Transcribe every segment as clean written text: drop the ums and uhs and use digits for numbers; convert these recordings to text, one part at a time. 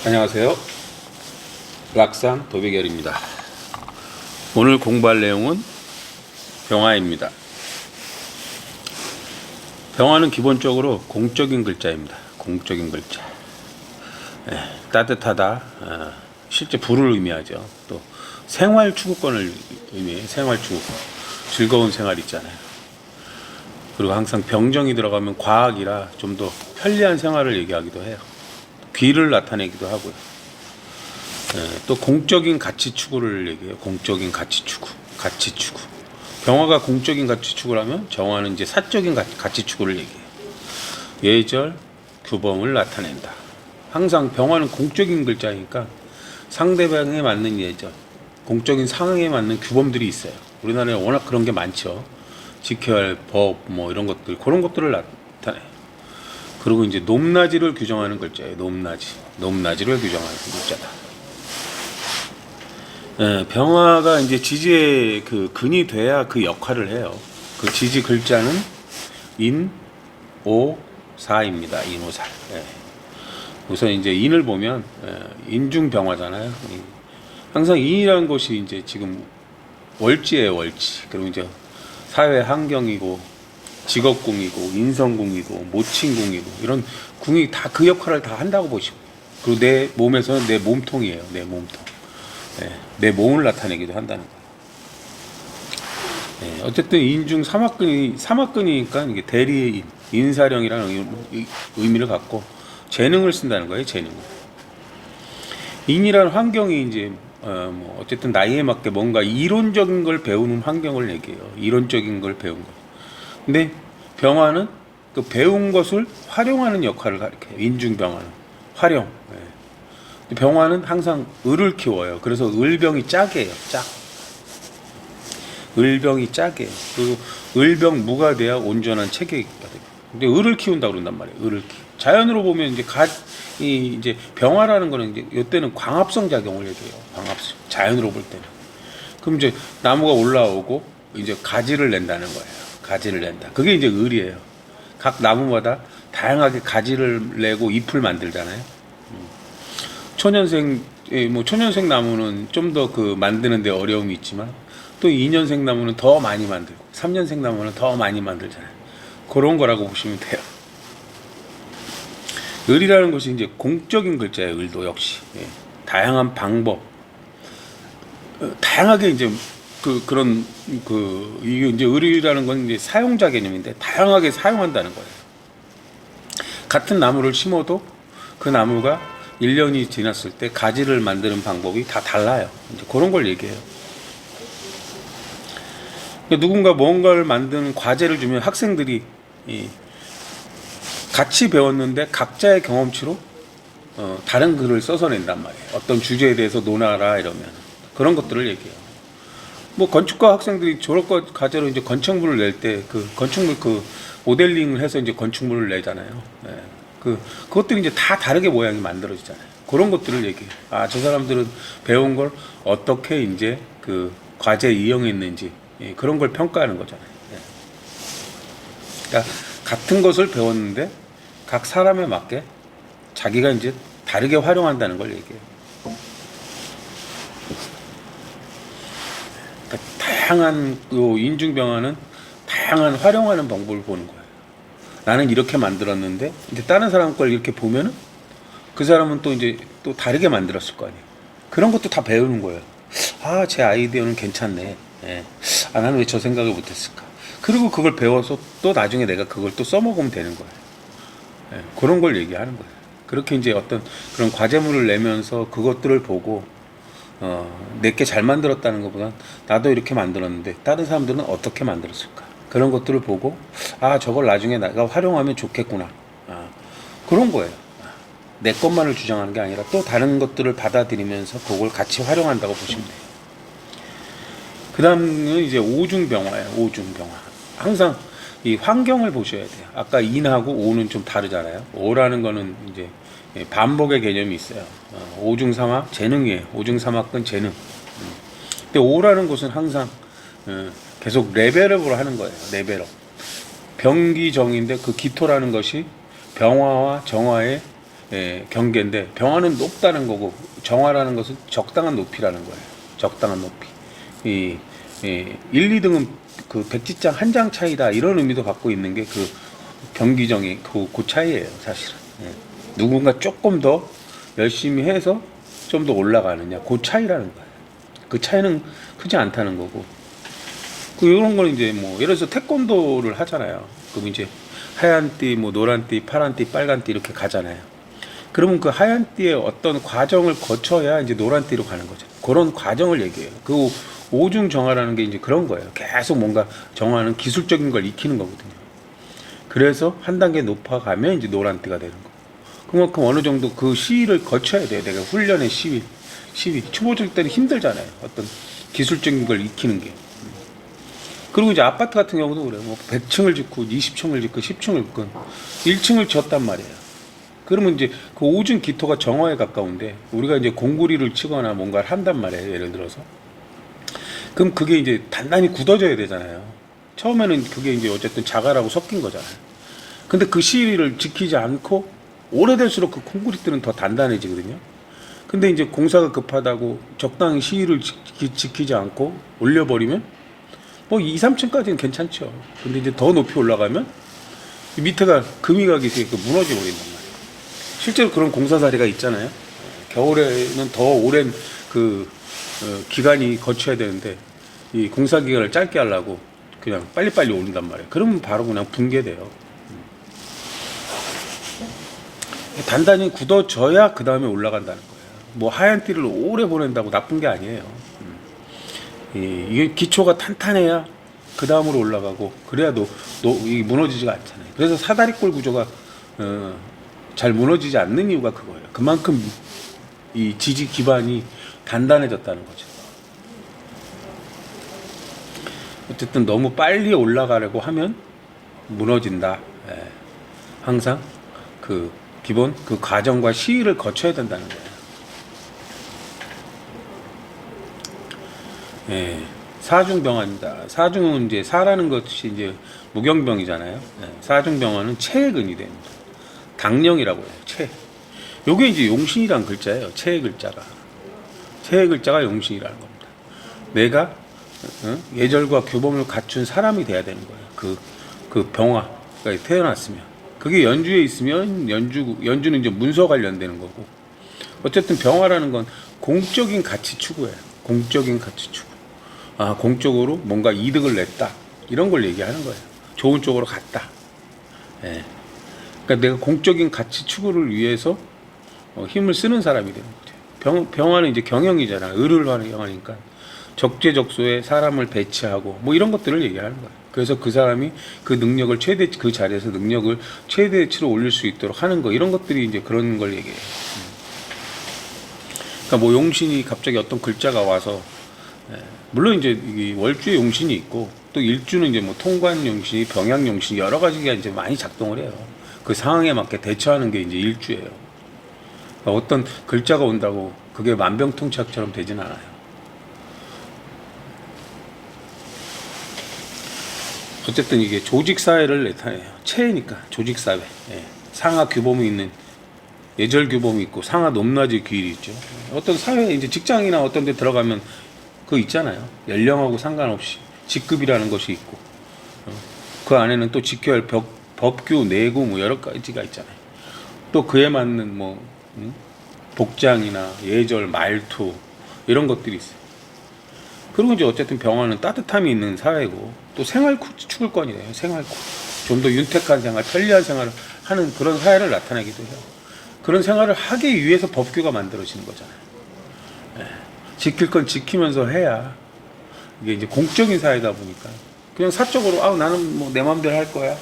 안녕하세요. 락상 도비결입니다. 오늘 공부할 내용은 병화입니다. 병화는 기본적으로 공적인 글자입니다. 공적인 글자. 따뜻하다, 실제 불을 의미하죠. 또 생활 추구권을 의미해요. 생활 추구권. 즐거운 생활 있잖아요. 그리고 항상 병정이 들어가면 과학이라 좀 더 편리한 생활을 얘기하기도 해요. 귀를 나타내기도 하고요. 또 공적인 가치 추구를 얘기해요. 공적인 가치 추구, 가치 추구. 병화가 공적인 가치 추구라면 정화는 이제 사적인 가치 추구를 얘기해요. 예절, 규범을 나타낸다. 항상 병화는 공적인 글자니까 상대방에 맞는 예절, 공적인 상황에 맞는 규범들이 있어요. 우리나라에 워낙 그런 게 많죠. 지켜야 할 법, 뭐 이런 것들, 그런 것들을 나타내요. 그리고 이제 높낮이를 규정하는 글자예요. 높낮이를 규정하는 글자다. 병화가 이제 지지의 그 근이 돼야 그 역할을 해요. 그 지지 글자는 인, 오, 사입니다. 인, 오, 사. 우선 이제 인을 보면 인중 병화잖아요. 항상 인이라는 것이 이제 지금 월지예요, 월지. 그리고 이제 사회 환경이고 직업궁이고 인성궁이고 모친궁이고 이런 궁이 다 그 역할을 다 한다고 보시고, 그리고 내 몸에서는 내 몸통이에요. 내 몸통. 내 몸을 나타내기도 한다는 거예요. 어쨌든 인중 삼합근이니까 이게 대리인, 인사령이라는 의미를 갖고 재능을 쓴다는 거예요. 재능을. 인이라는 환경이 이제 뭐 어쨌든 나이에 맞게 뭔가 이론적인 걸 배우는 환경을 얘기해요. 이론적인 걸 배운 거. 근데 병화는 그 배운 것을 활용하는 역할을 가리켜요. 인중병화는 활용. 병화는 항상 을을 키워요. 그래서 을병이 짝이에요. 짝. 을병이 짝이에요. 그리고 을병 무가 돼야 온전한 체계가 돼요. 근데 을을 키운다 그런단 말이에요. 을을 자연으로 보면 이제 이제 병화라는 거는 이제 이때는 광합성 작용을 얘기해요. 광합성. 자연으로 볼 때는. 그럼 이제 나무가 올라오고 이제 가지를 낸다는 거예요. 가지를 낸다. 그게 이제 을이에요. 각 나무마다 다양하게 가지를 내고 잎을 만들잖아요. 초년생 나무는 좀 더 그 만드는데 어려움이 있지만 또 2년생 나무는 더 많이 만들고 3년생 나무는 더 많이 만들잖아요. 그런 거라고 보시면 돼요. 을이라는 것이 이제 공적인 글자예요. 을도 역시 다양한 방법, 다양하게 이제 이게 이제 을이라는 건 이제 사용자 개념인데 다양하게 사용한다는 거예요. 같은 나무를 심어도 그 나무가 1년이 지났을 때 가지를 만드는 방법이 다 달라요. 이제 그런 걸 얘기해요. 누군가 뭔가를 만드는 과제를 주면 학생들이 같이 배웠는데 각자의 경험치로 다른 글을 써서 낸단 말이에요. 어떤 주제에 대해서 논하라 이러면 그런 것들을 얘기해요. 뭐 건축과 학생들이 졸업 과제로 이제 건축물을 낼 때 그 건축물 그 모델링을 해서 이제 건축물을 내잖아요. 그것들이 이제 다 다르게 모양이 만들어지잖아요. 그런 것들을 얘기해요. 저 사람들은 배운 걸 어떻게 이제 그 과제에 이용했는지 그런 걸 평가하는 거잖아요. 그러니까 같은 것을 배웠는데 각 사람에 맞게 자기가 이제 다르게 활용한다는 걸 얘기해요. 다양한 인중병화는 다양한 활용하는 방법을 보는 거예요. 나는 이렇게 만들었는데 이제 다른 사람 걸 이렇게 보면은 그 사람은 또 이제 또 다르게 만들었을 거 아니에요. 그런 것도 다 배우는 거예요. 제 아이디어는 괜찮네. 나는 왜 저 생각을 못했을까? 그리고 그걸 배워서 또 나중에 내가 그걸 또 써먹으면 되는 거예요. 그런 걸 얘기하는 거예요. 그렇게 이제 어떤 그런 과제물을 내면서 그것들을 보고 내게 잘 만들었다는 것보다 나도 이렇게 만들었는데 다른 사람들은 어떻게 만들었을까? 그런 것들을 보고 저걸 나중에 내가 활용하면 좋겠구나. 그런 거예요. 내 것만을 주장하는 게 아니라 또 다른 것들을 받아들이면서 그걸 같이 활용한다고 보시면 돼요. 그 다음은 이제 오중병화예요. 오중병화. 항상 이 환경을 보셔야 돼요. 아까 인하고 오는 좀 다르잖아요. 오라는 거는 이제 반복의 개념이 있어요. 오중삼합 재능이에요. 오중삼합은 재능. 근데 오라는 것은 항상 계속 레벨업을 하는 거예요. 레벨업. 병기정인데 그 기토라는 것이 병화와 정화의 경계인데 병화는 높다는 거고 정화라는 것은 적당한 높이라는 거예요. 적당한 높이. 1, 2등은 그 백지장 한 장 차이다 이런 의미도 갖고 있는 게 그 경기정이 그 차이예요, 사실은. 누군가 조금 더 열심히 해서 좀 더 올라가느냐 그 차이라는 거예요. 그 차이는 크지 않다는 거고. 그 이런 거는 이제 뭐 예를 들어서 태권도를 하잖아요. 그럼 이제 하얀 띠, 뭐 노란 띠, 파란 띠, 빨간 띠 이렇게 가잖아요. 그러면 그 하얀 띠의 어떤 과정을 거쳐야 이제 노란 띠로 가는 거죠. 그런 과정을 얘기해요. 그 오중 정화라는 게 이제 그런 거예요. 계속 뭔가 정화는 기술적인 걸 익히는 거거든요. 그래서 한 단계 높아가면 이제 노란 띠가 되는 거. 그만큼 어느 정도 그 시위를 거쳐야 돼요. 내가 훈련의 시위. 초보일 때는 힘들잖아요. 어떤 기술적인 걸 익히는 게. 그리고 이제 아파트 같은 경우도 그래요. 뭐 100층을 짓고 20층을 짓고 10층을 짓고 1층을 지었단 말이에요. 그러면 이제 그 오중 기토가 정화에 가까운데 우리가 이제 공구리를 치거나 뭔가를 한단 말이에요. 예를 들어서. 그럼 그게 이제 단단히 굳어져야 되잖아요. 처음에는 그게 이제 어쨌든 자갈하고 섞인 거잖아요. 근데 그 시위를 지키지 않고 오래될수록 그 콘크리트는 더 단단해지거든요. 근데 이제 공사가 급하다고 적당히 시위를 지키지 않고 올려버리면 뭐 2, 3층까지는 괜찮죠. 근데 이제 더 높이 올라가면 밑에가 금이 가기 되게 무너져 버린단 말이에요. 실제로 그런 공사 사례가 있잖아요. 겨울에는 더 오랜 그 기간이 거쳐야 되는데 이 공사 기간을 짧게 하려고 그냥 빨리빨리 오른단 말이에요. 그러면 바로 그냥 붕괴돼요. 단단히 굳어져야 그 다음에 올라간다는 거예요. 뭐 하얀 띠를 오래 보낸다고 나쁜 게 아니에요. 이게 기초가 탄탄해야 그 다음으로 올라가고 그래야 이게 무너지지가 않잖아요. 그래서 사다리꼴 구조가 잘 무너지지 않는 이유가 그거예요. 그만큼 이 지지 기반이 단단해졌다는 거죠. 어쨌든 너무 빨리 올라가려고 하면 무너진다. 항상 그 기본 그 과정과 시위를 거쳐야 된다는 거예요. 사중병화입니다. 사중은 이제 사라는 것이 이제 무경병이잖아요. 사중병화는 체의 근이 됩니다. 당령이라고 해요. 체. 요게 이제 용신이란 글자예요. 체의 글자가. 체의 글자가 용신이라는 겁니다. 내가 예절과 규범을 갖춘 사람이 돼야 되는 거예요. 그 병화가 태어났으면. 그게 연주에 있으면 연주는 이제 문서 관련되는 거고. 어쨌든 병화라는 건 공적인 가치 추구예요. 공적인 가치 추구. 공적으로 뭔가 이득을 냈다. 이런 걸 얘기하는 거예요. 좋은 쪽으로 갔다. 그러니까 내가 공적인 가치 추구를 위해서 힘을 쓰는 사람이 되는 거죠. 병화는 이제 경영이잖아. 을을 활용하니까 적재적소에 사람을 배치하고 뭐 이런 것들을 얘기하는 거예요. 그래서 그 사람이 그 능력을 그 자리에서 능력을 최대치로 올릴 수 있도록 하는 거 이런 것들이 이제 그런 걸 얘기해요. 그러니까 뭐 용신이 갑자기 어떤 글자가 와서 물론 이제 월주에 용신이 있고 또 일주는 이제 뭐 통관 용신이 병양 용신이 여러 가지가 이제 많이 작동을 해요. 그 상황에 맞게 대처하는 게 이제 일주예요. 그러니까 어떤 글자가 온다고 그게 만병통치약처럼 되진 않아요. 어쨌든 이게 조직사회를 나타내요. 체니까 조직사회. 상하 규범이 있는 예절 규범이 있고 상하 높낮이 규율이 있죠. 어떤 사회 이제 직장이나 어떤 데 들어가면 그거 있잖아요. 연령하고 상관없이 직급이라는 것이 있고 그 안에는 또 지켜야 할 법규, 내구 뭐 여러 가지가 있잖아요. 또 그에 맞는 뭐 복장이나 예절, 말투 이런 것들이 있어요. 그리고 이제 어쨌든 병화는 따뜻함이 있는 사회고 또 생활 추구권이에요. 생활권. 좀 더 윤택한 생활, 편리한 생활을 하는 그런 사회를 나타내기도 해요. 그런 생활을 하기 위해서 법규가 만들어지는 거잖아요. 지킬 건 지키면서 해야 이게 이제 공적인 사회다 보니까 그냥 사적으로 나는 뭐 내 마음대로 할 거야.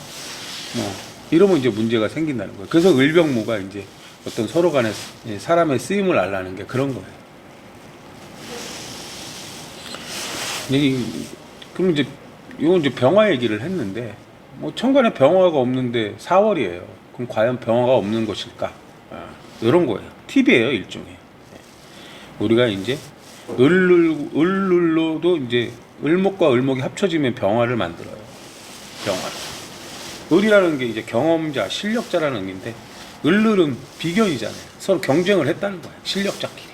뭐 이러면 이제 문제가 생긴다는 거예요. 그래서 을병무가 이제 어떤 서로 간에 사람의 쓰임을 알라는 게 그런 거예요. 그럼 이제 이건 이제 병화 얘기를 했는데 뭐 천간에 병화가 없는데 4월이에요. 그럼 과연 병화가 없는 것일까? 이런 거예요. 팁이에요, 일종의. 우리가 이제 을로도 이제 을목과 을목이 합쳐지면 병화를 만들어요. 병화. 을이라는 게 이제 경험자, 실력자라는 의미인데 을을은 비견이잖아요. 서로 경쟁을 했다는 거예요. 실력자끼리.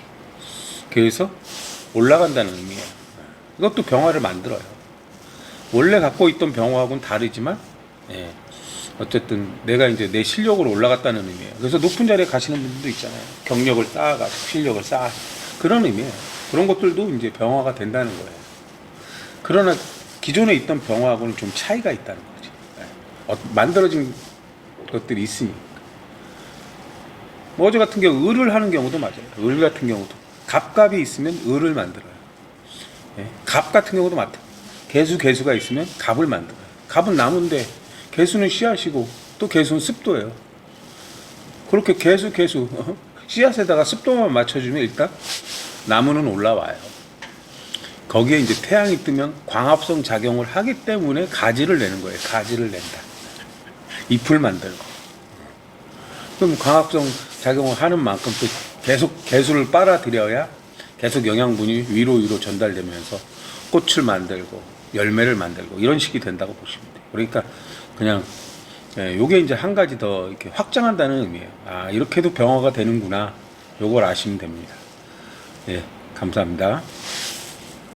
그래서 올라간다는 의미예요. 이것도 병화를 만들어요. 원래 갖고 있던 병화하고는 다르지만, 예. 어쨌든 내가 이제 내 실력으로 올라갔다는 의미예요. 그래서 높은 자리에 가시는 분들도 있잖아요. 경력을 쌓아가지고 실력을 쌓아 그런 의미예요. 그런 것들도 이제 병화가 된다는 거예요. 그러나 기존에 있던 병화하고는 좀 차이가 있다는 거죠. 예. 만들어진 것들이 있으니. 뭐 어제 같은 경우 을을 하는 경우도 맞아요. 을 같은 경우도 갑갑이 있으면 을을 만들어요. 예. 갑 같은 경우도 맞다. 개수가 있으면 갑을 만들어요. 갑은 나무인데 개수는 씨앗이고 또 개수는 습도예요. 그렇게 개수 씨앗에다가 습도만 맞춰주면 일단 나무는 올라와요. 거기에 이제 태양이 뜨면 광합성 작용을 하기 때문에 가지를 내는 거예요. 가지를 낸다. 잎을 만들고. 그럼 광합성 작용을 하는 만큼 또 계속 개수를 빨아들여야 계속 영양분이 위로 전달되면서 꽃을 만들고 열매를 만들고 이런 식이 된다고 보시면 돼요. 그러니까 그냥 요게 이제 한 가지 더 이렇게 확장한다는 의미예요. 아, 이렇게도 병화가 되는구나. 요걸 아시면 됩니다. 예, 감사합니다.